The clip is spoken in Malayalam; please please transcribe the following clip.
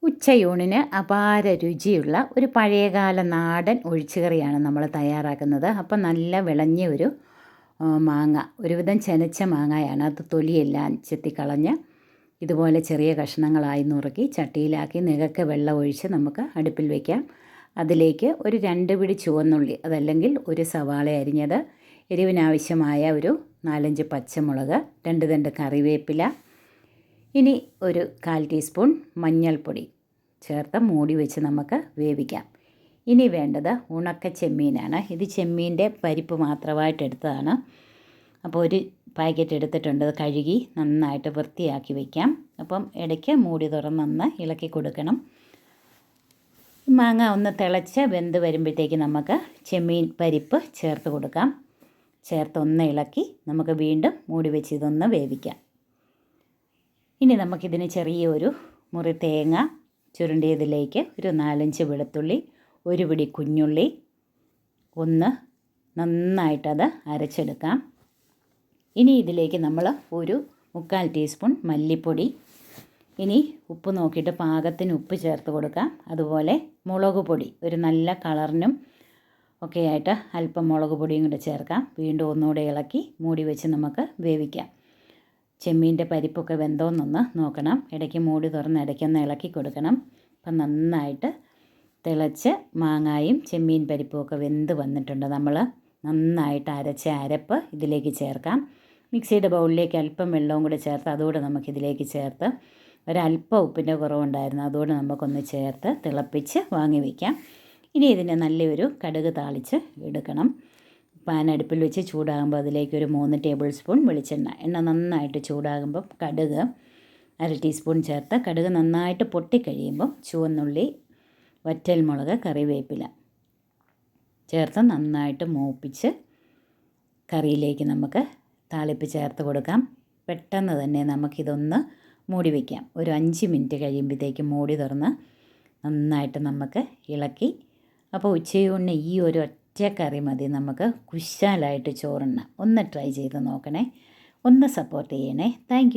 ഉച്ചയൂണിന് അപാര രുചിയുള്ള ഒരു പഴയകാല നാടൻ ഒഴിച്ചുകറിയാണ് നമ്മൾ തയ്യാറാക്കുന്നത്. അപ്പം നല്ല വിളഞ്ഞ ഒരു മാങ്ങ, ഒരുവിധം ചെനച്ച മാങ്ങയാണ്. അത് തൊലിയെല്ലാം ചെത്തിക്കളഞ്ഞ് ഇതുപോലെ ചെറിയ കഷ്ണങ്ങളായി നുറുക്കി ചട്ടിയിലാക്കി നികക്കെ വെള്ളം ഒഴിച്ച് നമുക്ക് അടുപ്പിൽ വയ്ക്കാം. അതിലേക്ക് ഒരു 2 പിടി ചുവന്നുള്ളി, അതല്ലെങ്കിൽ ഒരു സവാള അരിഞ്ഞത്, എരിവിനാവശ്യമായ ഒരു 4-5 പച്ചമുളക്, 2 തണ്ട് കറിവേപ്പില, ഇനി ഒരു 1/4 ടീസ്പൂൺ മഞ്ഞൾപ്പൊടി ചേർത്ത് മൂടി വെച്ച് നമുക്ക് വേവിക്കാം. ഇനി വേണ്ടത് ഉണക്ക ചെമ്മീനാണ്. ഇത് ചെമ്മീൻ്റെ പരിപ്പ് മാത്രമായിട്ട് എടുത്തതാണ്. അപ്പോൾ ഒരു പാക്കറ്റ് എടുത്തിട്ടുണ്ട്. അത് കഴുകി നന്നായിട്ട് വൃത്തിയാക്കി വയ്ക്കാം. അപ്പം ഇടയ്ക്ക് മൂടി തുറന്നൊന്ന് ഇളക്കി കൊടുക്കണം. മാങ്ങ ഒന്ന് തിളച്ച് വെന്ത് വരുമ്പോഴത്തേക്ക് നമുക്ക് ചെമ്മീൻ പരിപ്പ് ചേർത്ത് കൊടുക്കാം. ചേർത്തൊന്ന് ഇളക്കി നമുക്ക് വീണ്ടും മൂടി വെച്ച് ഇതൊന്ന് വേവിക്കാം. ഇനി നമുക്കിതിന് ചെറിയൊരു മുറി തേങ്ങ ചുരുണ്ടിയതിലേക്ക് ഒരു 4-5 വെളുത്തുള്ളി, 1 പിടി കുഞ്ഞുള്ളി, ഒന്ന് നന്നായിട്ടത് അരച്ചെടുക്കാം. ഇനി ഇതിലേക്ക് നമ്മൾ ഒരു 3/4 ടീസ്പൂൺ മല്ലിപ്പൊടി, ഇനി ഉപ്പ് നോക്കിയിട്ട് പാകത്തിന് ഉപ്പ് ചേർത്ത് കൊടുക്കാം. അതുപോലെ മുളക് പൊടി, ഒരു നല്ല കളറിനും ഒക്കെയായിട്ട് അല്പം മുളക് പൊടിയും കൂടെ ചേർക്കാം. വീണ്ടും ഒന്നുകൂടെ ഇളക്കി മൂടി വെച്ച് നമുക്ക് വേവിക്കാം. ചെമ്മീൻ്റെ പരിപ്പൊക്കെ വെന്തോന്നൊന്ന് നോക്കണം. ഇടയ്ക്ക് മൂടി തുറന്ന് ഇടയ്ക്കൊന്ന് ഇളക്കി കൊടുക്കണം. അപ്പം നന്നായിട്ട് തിളച്ച് മാങ്ങായും ചെമ്മീൻ പരിപ്പും ഒക്കെ വെന്ത് വന്നിട്ടുണ്ട്. നമ്മൾ നന്നായിട്ട് അരച്ച അരപ്പ് ഇതിലേക്ക് ചേർക്കാം. മിക്സിയുടെ ബൗളിലേക്ക് അല്പം വെള്ളവും കൂടെ ചേർത്ത് അതുകൂടെ നമുക്കിതിലേക്ക് ചേർത്ത് ഒരല്പം ഉപ്പിൻ്റെ കുറവുണ്ടായിരുന്നു, അതുകൂടെ നമുക്കൊന്ന് ചേർത്ത് തിളപ്പിച്ച് വാങ്ങി വയ്ക്കാം. ഇനി ഇതിനെ നല്ലൊരു കടുക് താളിച്ച് എടുക്കണം. പാൻ അടുപ്പിൽ വെച്ച് ചൂടാകുമ്പോൾ അതിലേക്ക് ഒരു 3 ടേബിൾ സ്പൂൺ വെളിച്ചെണ്ണ, എണ്ണ നന്നായിട്ട് ചൂടാകുമ്പം കടുക് 1/2 ടീസ്പൂൺ ചേർത്ത് കടുക് നന്നായിട്ട് പൊട്ടിക്കഴിയുമ്പം ചുവന്നുള്ളി, വറ്റൽമുളക്, കറിവേപ്പില ചേർത്ത് നന്നായിട്ട് മൂപ്പിച്ച് കറിയിലേക്ക് നമുക്ക് താളിപ്പ് ചേർത്ത് കൊടുക്കാം. പെട്ടെന്ന് തന്നെ നമുക്കിതൊന്ന് മൂടി വയ്ക്കാം. ഒരു 5 മിനിറ്റ് കഴിയുമ്പോഴത്തേക്ക് മൂടി തുറന്ന് നന്നായിട്ട് നമുക്ക് ഇളക്കി. അപ്പോൾ ഉച്ചയൂണിന് ഈ ഒരു ഒറ്റ കറി മതി നമുക്ക് കുശാലായിട്ട് ചോറുണ്ണാം. ഒന്ന് ട്രൈ ചെയ്ത് നോക്കണേ, ഒന്ന് സപ്പോർട്ട് ചെയ്യണേ. താങ്ക്